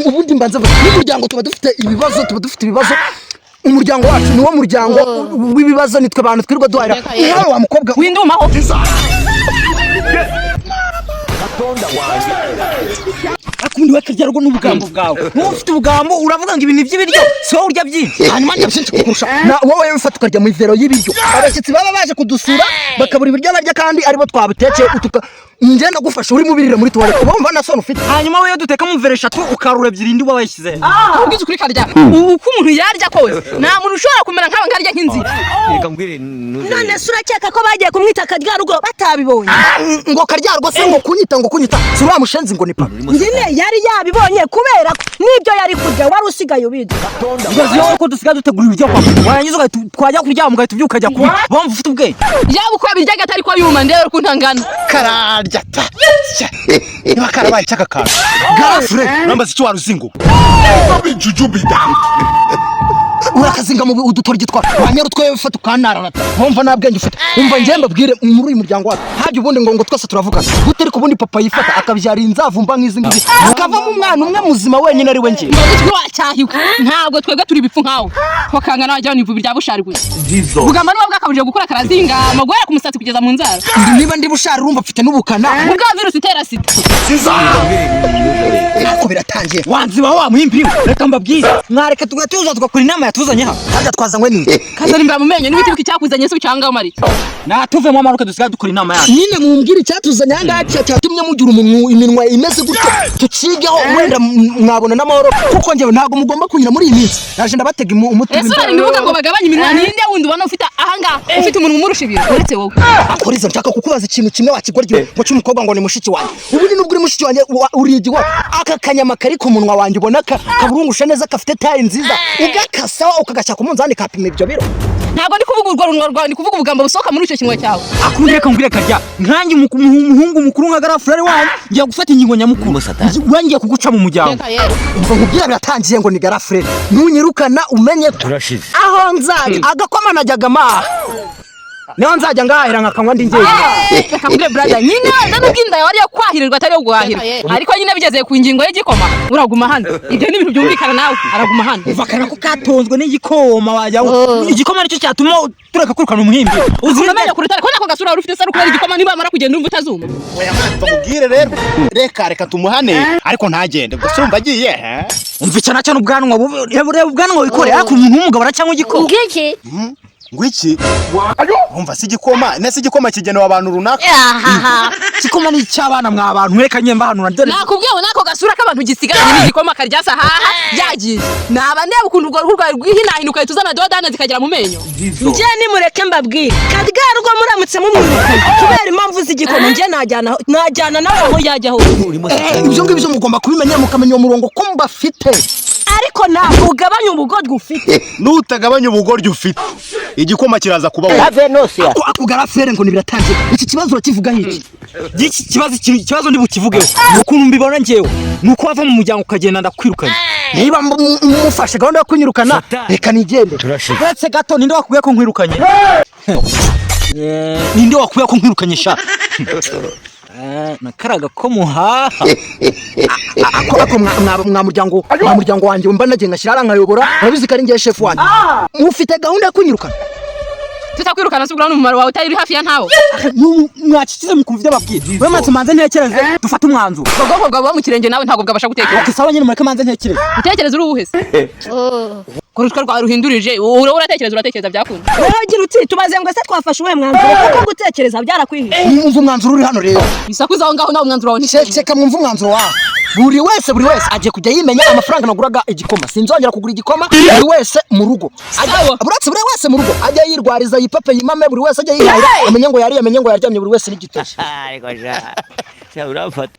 ubundi mbanza n'umuryango tuba dufite ibibazo umuryango wacu niwo muryango w'ibibazo nitwe abantu twirirwa duharira nawe wa mukobwa windumaho Atonda wanjye akundi wakarya rwo n'ubugambo bwawe ufite ubugambo uravuga ngo ibintu by'ibiryo si wowe urya byinshi hanyuma ndabishinzwe kukurusha na wowe wifata ukarya mu ivero y'ibiryo abashyitsi baba baje kudusura bakabura ibiryo barya kandi aribo twabitekeye utuka njye ndagufasha uri mubirira muri tuwale ubumva na soni ufite hanyuma wewe duteka mu ivero 3 ukarura ebyiri ndi wayishyize ubwize kuri karya uko umuntu yarya kose nta muntu ushobora kumera nk'aba nkarya nk'inzira reka mbwire none surakeka ko bagiye kumwita akarya rugo batabibonye ngo karya rwo se ngo kunyita si wa mushenzi ngo ni pa njye yari yabibonye kubera nibyo yari kurya wari usigaye ubizi ugazi yowe ko dusigaye dutegura ibiryo kwa warangiza twajya kuryama mugahita ubyuka ajya kuba bamva ufite ubwenge yaba uko biryaga atari ko yuma ndero ko ntangana kararya ta niba karabaye cyaka kana garafure nambaza icyo waruzingo urakazinga mu udutoryi twa wanyara utwewe ufata ukanararata wumva nta bwenge ufite umva njye mbabwire muri uyu muryango wacu hajya ubundi ngo twese turavugana gute ariko ubundi papa yifata akabyara inzavumba nk'izi ngizi akavamo umwana umwe muzima wenyine ari we njye ngo wacyahiwe ntabwo twebwe turi bipfu nkawe wakanga nawe ajya nivu birya bushari gusa bugamba niba bwakabuje gukora karazinga amagwera ku musatsi kugeza mu nzara niba ndi bushari urumva mfite n'ubukana ubwa virusi itera sida nako biratangiye wanziba wa muhimbi reka mbabwize mwareka tugatuza tugakora inama yatuzanye ha hajya twazanywe ni kazarimba mu menyo n'ibiti bicyakuzanye se ucanga marito natuvemo amaruka dusigaye dukora inama yacu nyine mumbwire icyatuzanye aha cyatumye mugira iminwa imeze gutyo tucigeho wenda mwabona n'amahoro kuko njyewe ntabwo mugomba kunyura muri iyi minsi naje ndabatega umuti ese bari ndibuka ngo bagabanye iminwa ninde wundi ubona ufite ahangaha ufite umuntu umurusha ibiro uretse wowe akoriza nshaka kukubaza ikintu kimwe wakigoryo ngo cy'umukobwa ngo ni mushiki wanjye ubundi nubwo uri mushiki wanjye urigiwa aka kanyama kari ku munwa wanjye ubona kaburungusha neza kafite tayi nziza ugakasa ukagashaka umunzani kapima ibyo biro ntabwo ndi kuvuga urwo runwa rwawe ndi kuvuga ubugambo busohoka muri icyo kinwa cyawe akundi reka mbwire karya nkanjye umuhungu mukuru nka garafure wanyu ngiye gufata ingingo nyamukuru wangiye kuguca mu muryango umva nkubwira biratangiye ngo ni garafure nunyirukana umenye turashize aho nzaga agakoma najyaga maha niho nzajya ngahira nkakanywa ndi njyewe reka mbwire brother nyine ndanubwinda yawe ariyo kwahirirwa atari yo guhahira ariko nyine bigeze ku ngingo y'igikoma uraguma hano ibyo ni ibintu byumvikana nawe araguma hano uvakana ko katonzwe n'igikoma wajyaho igikoma nicyo cyatuma tureka kwirukana umuhimbi uzimenya kurutare ko nako gasura ufite se rukubera igikoma niba amara kugenda umva utazuma oya mwanza mubwire rero reka tumuhane ariko ntagende gusa urumva agiye umva cyane cyane ubwanwa reba ubwanwa wikore ariko umuntu w'umugabo aracyangwa igikoma ngiki ngwiki umva si igikoma nese igikoma kigenewe abantu runaka igikoma ni icy'abana mwa bantu reka nyemba hano ndore nakubwiye nako gasura k'abantu gisigaranye n'igikoma karyasa haha yagiye naba ndeba ukuntu urwo ruhu rwawe rwihinahinuka tuzana dodana zikagera mu menyo njye nimureke mbabwire karya rugo muramutse mumwirukanye kubera impamvu z'igikoma njye najyana nawe aho yajya hose ibyo ngibyo mugomba kubimenya mukamenya uwo murongo ko mbafite ariko ntabwo ugabanya ubugoryi ufite n'utagabanya ubugoryi ufite igikoma kiraza kubaho ako garafere ngo nibiratangiye iki kibazo urakivugaho iki ikibazo ndi bukivugeho ukuntu mbibona njyewe nuko wava mu muryango ukagenda ndakwirukanye niba mufashe gahunda yo kunyirukana reka nigende uretse gato ninde wakubwiye ko nkwirukanye ninde wakubwiye ko nkwirukanye sha nakaraga ko muhaha ako mwa muryango wanjye mba nagiye ngashyira nkayobora urabizi ko ari ngiye chef wanjye mufite gahunda yo kunyirukana tutakwirukana sugura n'umumaro wawe utari hafi ya ntawo mwakikize mukumva ibyo babwira we matse manze ntekereze dufate umwanzuro ubwoko bwawe mu kirenge nawe ntabwo bwabasha gutekereza sawa nyine mureke manze ntekereze utekereza uri uwuhe se kurushwa rwawe ruhindurije uratekereza byakunda uragira uti tubaze ngo se twafashe uwe mwanzuro kuko gutekereza byarakwihishe mwumva umwanzuro uri hano rero isakuza aho ngaho nawe umwanzuro wawe ceka mwumva umwanzuro wawe buri wese agiye kujya yimenya amafaranga naguraga igikoma sinzongera kugura igikoma buri wese mu rugo buretse buri wese mu rugo ajya yirwariza yipape yimame buri wese ajya yihahira amenye ngo yariye amenye ngo yaryamye buri wese n'igitoki ariko sha urafata